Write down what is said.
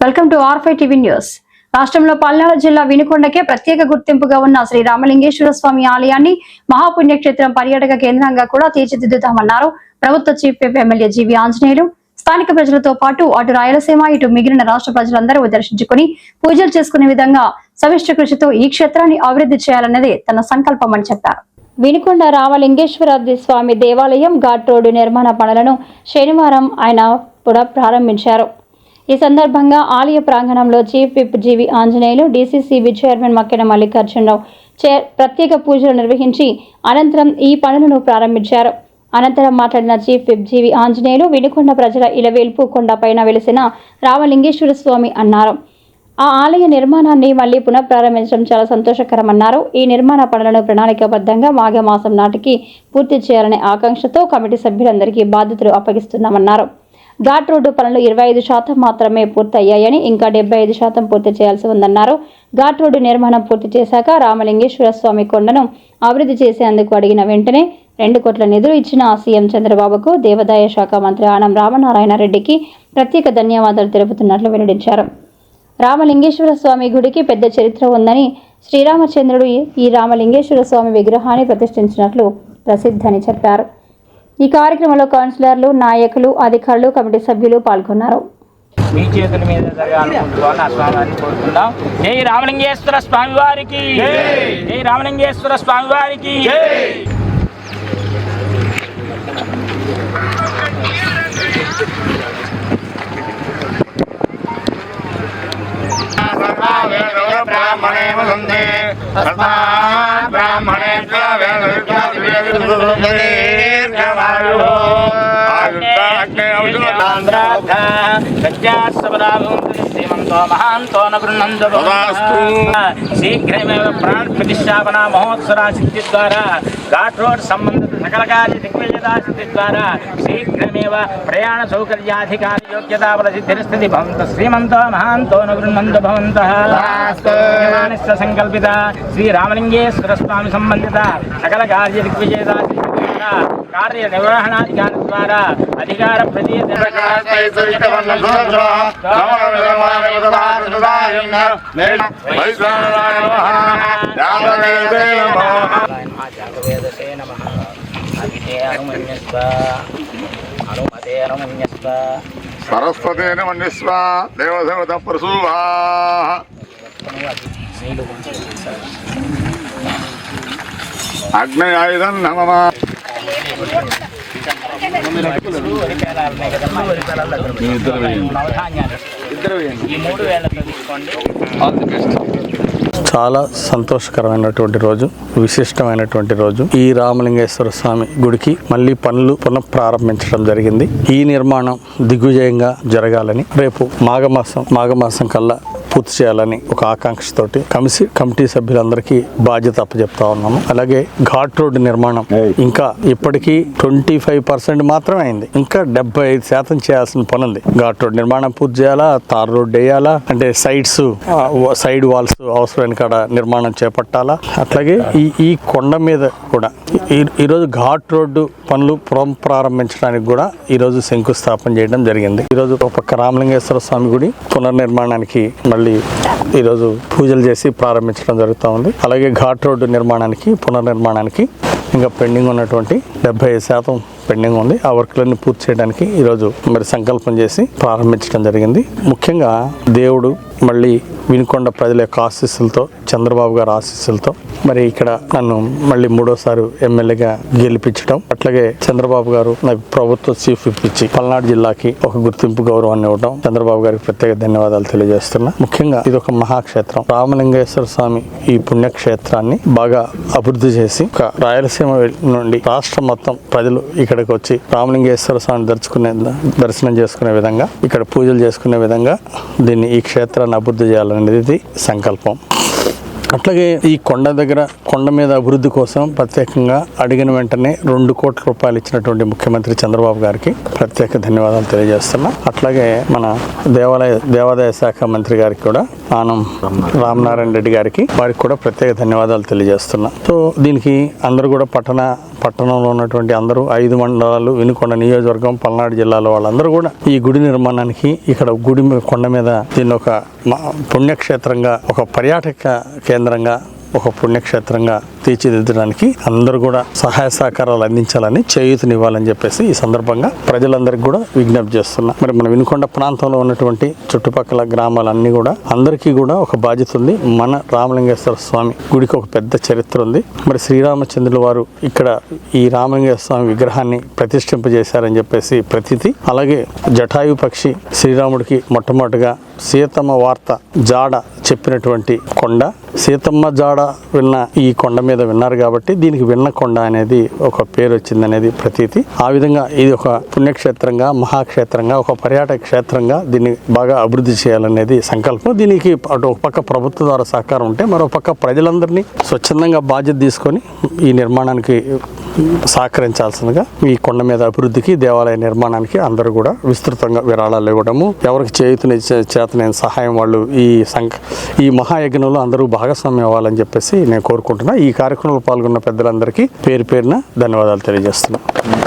Welcome to R5 TV news. రాష్ట్రంలో పల్నాడు జిల్లా వినుకొండకే ప్రత్యేక గుర్తింపుగా ఉన్న శ్రీ రామలింగేశ్వర స్వామి ఆలయాన్ని మహాపుణ్యక్షేత్రం పర్యాటక కేంద్రంగా కూడా తీర్చిదిద్దుతామన్నారు ప్రభుత్వ చీఫ్ విప్ ఎమ్మెల్యే జీవి ఆంజనేయులు. స్థానిక ప్రజలతో పాటు అటు రాయలసీమ ఇటు మిగిలిన రాష్ట్ర ప్రజలందరూ దర్శించుకుని పూజలు చేసుకునే విధంగా సమిష్టి కృషితో ఈ క్షేత్రాన్ని అభివృద్ధి చేయాలన్నదే తన సంకల్పమని చెప్పారు. వినుకొండ రామలింగేశ్వర స్వామి దేవాలయం ఘాట్ రోడ్డు నిర్మాణ పనులను శనివారం ఆయన పునఃప్రారంభించారు. ఈ సందర్భంగా ఆలయ ప్రాంగణంలో చీఫ్ విప్ జీవి ఆంజనేయులు, డీసీసీబీ చైర్మన్ మక్కెన మల్లికార్జునరావు ప్రత్యేక పూజలు నిర్వహించి అనంతరం ఈ పనులను ప్రారంభించారు. అనంతరం మాట్లాడిన చీఫ్ విప్ జీవి ఆంజనేయులు, వినుకొండ ప్రజల ఇలవేల్పు కొండ పైన వెలిసిన రామలింగేశ్వర స్వామి అన్నారు. ఆ ఆలయ నిర్మాణాన్ని మళ్లీ పునఃప్రారంభించడం చాలా సంతోషకరమన్నారు. ఈ నిర్మాణ పనులను ప్రణాళికాబద్ధంగా మాఘమాసం నాటికి పూర్తి చేయాలనే ఆకాంక్షతో కమిటీ సభ్యులందరికీ బాధ్యతలు అప్పగిస్తున్నామన్నారు. ఘాట్ రోడ్డు పనులు 25% మాత్రమే పూర్తయ్యాయని, ఇంకా 75% పూర్తి చేయాల్సి ఉందన్నారు. ఘాట్ రోడ్డు నిర్మాణం పూర్తి చేశాక రామలింగేశ్వర స్వామి కొండను అభివృద్ధి చేసేందుకు అడిగిన వెంటనే 2 కోట్ల నిధులు ఇచ్చిన సీఎం చంద్రబాబుకు, దేవాదాయ శాఖ మంత్రి ఆనం రామనారాయణ రెడ్డికి ప్రత్యేక ధన్యవాదాలు తెలుపుతున్నట్లు వెల్లడించారు. రామలింగేశ్వర స్వామి గుడికి పెద్ద చరిత్ర ఉందని, శ్రీరామచంద్రుడు ఈ రామలింగేశ్వర స్వామి విగ్రహాన్ని ప్రతిష్ఠించినట్లు ప్రసిద్ధని చెప్పారు. ఈ కార్యక్రమంలో కౌన్సిలర్లు, నాయకులు, అధికారులు, కమిటీ సభ్యులు పాల్గొన్నారు. మీ చేతుల మీద జరగాలనుకుంటున్నాను. ఆ స్వామివారిని కోరుకుందాం. జై రామలింగేశ్వర స్వామి వారికి, జై రామలింగేశ్వర స్వామి వారికి. బ్రాహ్మణే వసుందే బ్రాహ్మణే శీఘ్రమేవ ప్రాణ ప్రతిష్టాపన మహోత్సవ సిద్ధి ద్వారా ఘాట్ రోడ్ సంబంధిత సకల కార్య దిగ్విజయతా సిద్ధి ద్వారా శీఘ్రమేవ ప్రయాణ సౌకర్యాధికారి యోగ్యతా ప్రసిద్ధిస్థితి భవంత శ్రీమంతో మహాంతో నగృహంతు భవంతః. సంకల్పిత శ్రీ రామలింగేశ్వర స్వామి సంబంధిత సకల కార్య దిగ్విజయతా కార్య నిర్వహణాధికారి ద్వారా అధికార సరస్వతేన మన్యస్వ దేవదేవత ప్రసూవా అగ్నయాయుధం నమః. చాలా సంతోషకరమైనటువంటి రోజు, విశిష్టమైనటువంటి రోజు. ఈ రామలింగేశ్వర స్వామి గుడికి మళ్ళీ పనులు పునఃప్రారంభించడం జరిగింది. ఈ నిర్మాణం దిగ్విజయంగా జరగాలని, రేపు మాఘమాసం కల్లా పూర్తి చేయాలని ఒక ఆకాంక్షతోటి కమిటీ సభ్యులందరికీ బాధ్యత అప్పచెప్తా ఉన్నాము. అలాగే ఘాట్ రోడ్డు నిర్మాణం ఇంకా ఇప్పటికీ 25% మాత్రమే అయింది. ఇంకా 75% చేయాల్సిన పని ఉంది. ఘాట్ రోడ్ నిర్మాణం పూర్తి చేయాలా, తార్ రోడ్ వేయాలా, అంటే సైడ్ వాల్స్ అవసరమైన కాడ నిర్మాణం చేపట్టాలా. అట్లాగే ఈ కొండ మీద కూడా ఈరోజు ఘాట్ రోడ్డు పనులు ప్రారంభించడానికి కూడా ఈరోజు శంకుస్థాపన చేయడం జరిగింది. ఈరోజు ఒక పక్క రామలింగేశ్వర స్వామి గుడి పునర్నిర్మాణానికి మళ్ళీ ఈరోజు పూజలు చేసి ప్రారంభించడం జరుగుతూ ఉంది. అలాగే ఘాట్ రోడ్డు నిర్మాణానికి పునర్నిర్మాణానికి ఇంకా పెండింగ్ ఉన్నటువంటి 75% పెండింగ్ ఉంది. ఆ వర్క్లన్నీ పూర్తి చేయడానికి ఈరోజు మరి సంకల్పం చేసి ప్రారంభించడం జరిగింది. ముఖ్యంగా దేవుడు మళ్ళీ వినుకొండ ప్రజల యొక్క ఆశీస్సులతో, చంద్రబాబు గారి ఆశీస్సులతో మరి ఇక్కడ నన్ను మళ్ళీ 3వ ఎమ్మెల్యేగా గెలిపించడం, అట్లాగే చంద్రబాబు గారు నాకు ప్రభుత్వ చీఫ్ విప్ ఇచ్చి పల్నాడు జిల్లాకి ఒక గుర్తింపు గౌరవాన్ని ఇవ్వడం, చంద్రబాబు గారికి ప్రత్యేక ధన్యవాదాలు తెలియజేస్తున్నా. ముఖ్యంగా ఇది ఒక మహాక్షేత్రం. రామలింగేశ్వర స్వామి ఈ పుణ్యక్షేత్రాన్ని బాగా అభివృద్ధి చేసి రాయలసీమ నుండి రాష్ట్రం మొత్తం ప్రజలు ఇక్కడికి వచ్చి రామలింగేశ్వర స్వామిని దర్శనం చేసుకునే విధంగా, ఇక్కడ పూజలు చేసుకునే విధంగా ఈ క్షేత్రాన్ని అభివృద్ధి చేయాలనేది సంకల్పం. అట్లాగే ఈ కొండ మీద అభివృద్ధి కోసం ప్రత్యేకంగా అడిగిన వెంటనే 2 కోట్ల రూపాయలు ఇచ్చినటువంటి ముఖ్యమంత్రి చంద్రబాబు గారికి ప్రత్యేక ధన్యవాదాలు తెలియజేస్తున్నా. అట్లాగే మన దేవాదాయ శాఖ మంత్రి గారికి కూడా, ఆనం రామనారాయణ రెడ్డి గారికి, వారికి కూడా ప్రత్యేక ధన్యవాదాలు తెలియజేస్తున్నా. సో దీనికి అందరూ కూడా పట్టణ పట్టణంలో ఉన్నటువంటి అందరూ 5 మండలాలు, వినుకొండ నియోజకవర్గం, పల్నాడు జిల్లాలో వాళ్ళందరూ కూడా ఈ గుడి నిర్మాణానికి ఇక్కడ గుడి కొండ మీద దీన్ని ఒక పుణ్యక్షేత్రంగా, ఒక పర్యాటక కేంద్రంగా, ఒక పుణ్యక్షేత్రంగా తీర్చిదిద్దడానికి అందరూ కూడా సహాయ సహకారాలు అందించాలని, చేయూతనివ్వాలని చెప్పేసి ఈ సందర్భంగా ప్రజలందరికీ కూడా విజ్ఞప్తి చేస్తున్నా. మరి మన వినుకొండ ప్రాంతంలో ఉన్నటువంటి చుట్టుపక్కల గ్రామాలన్నీ కూడా అందరికీ కూడా ఒక బాధ్యత ఉంది. మన రామలింగేశ్వర స్వామి గుడికి ఒక పెద్ద చరిత్ర ఉంది. మరి శ్రీరామచంద్రుల వారు ఇక్కడ ఈ రామలింగేశ్వర స్వామి విగ్రహాన్ని ప్రతిష్ఠింపజేశారని చెప్పేసి ప్రతీతి. అలాగే జటాయు పక్షి శ్రీరాముడికి మొట్టమొదటిగా సీతమ్మ వార్త జాడ చెప్పినటువంటి కొండ, సీతమ్మ జాడ విన్న ఈ కొండ మీద విన్నారు కాబట్టి దీనికి విన్న కొండ అనేది ఒక పేరు వచ్చింది అనేది ప్రతీతి. ఆ విధంగా ఇది ఒక పుణ్యక్షేత్రంగా, మహాక్షేత్రంగా, ఒక పర్యాటక క్షేత్రంగా దీన్ని బాగా అభివృద్ధి చేయాలనేది సంకల్పం. దీనికి అటు ఒక పక్క ప్రభుత్వం ద్వారా సహకారం ఉంటే, మరో పక్క ప్రజలందరినీ స్వచ్ఛందంగా బాధ్యత తీసుకొని ఈ నిర్మాణానికి సహకరించాల్సిందిగా, ఈ కొండ మీద అభివృద్ధికి, దేవాలయ నిర్మాణానికి అందరూ కూడా విస్తృతంగా విరాళాలు ఇవ్వడము, ఎవరికి చేతనైన సహాయం వాళ్ళు ఈ మహాయజ్ఞంలో అందరూ భాగస్వామ్యం అవ్వాలని చెప్పేసి నేను కోరుకుంటున్నా. ఈ కార్యక్రమంలో పాల్గొన్న పెద్దలందరికీ పేరు పేరున ధన్యవాదాలు తెలియజేస్తున్నాను.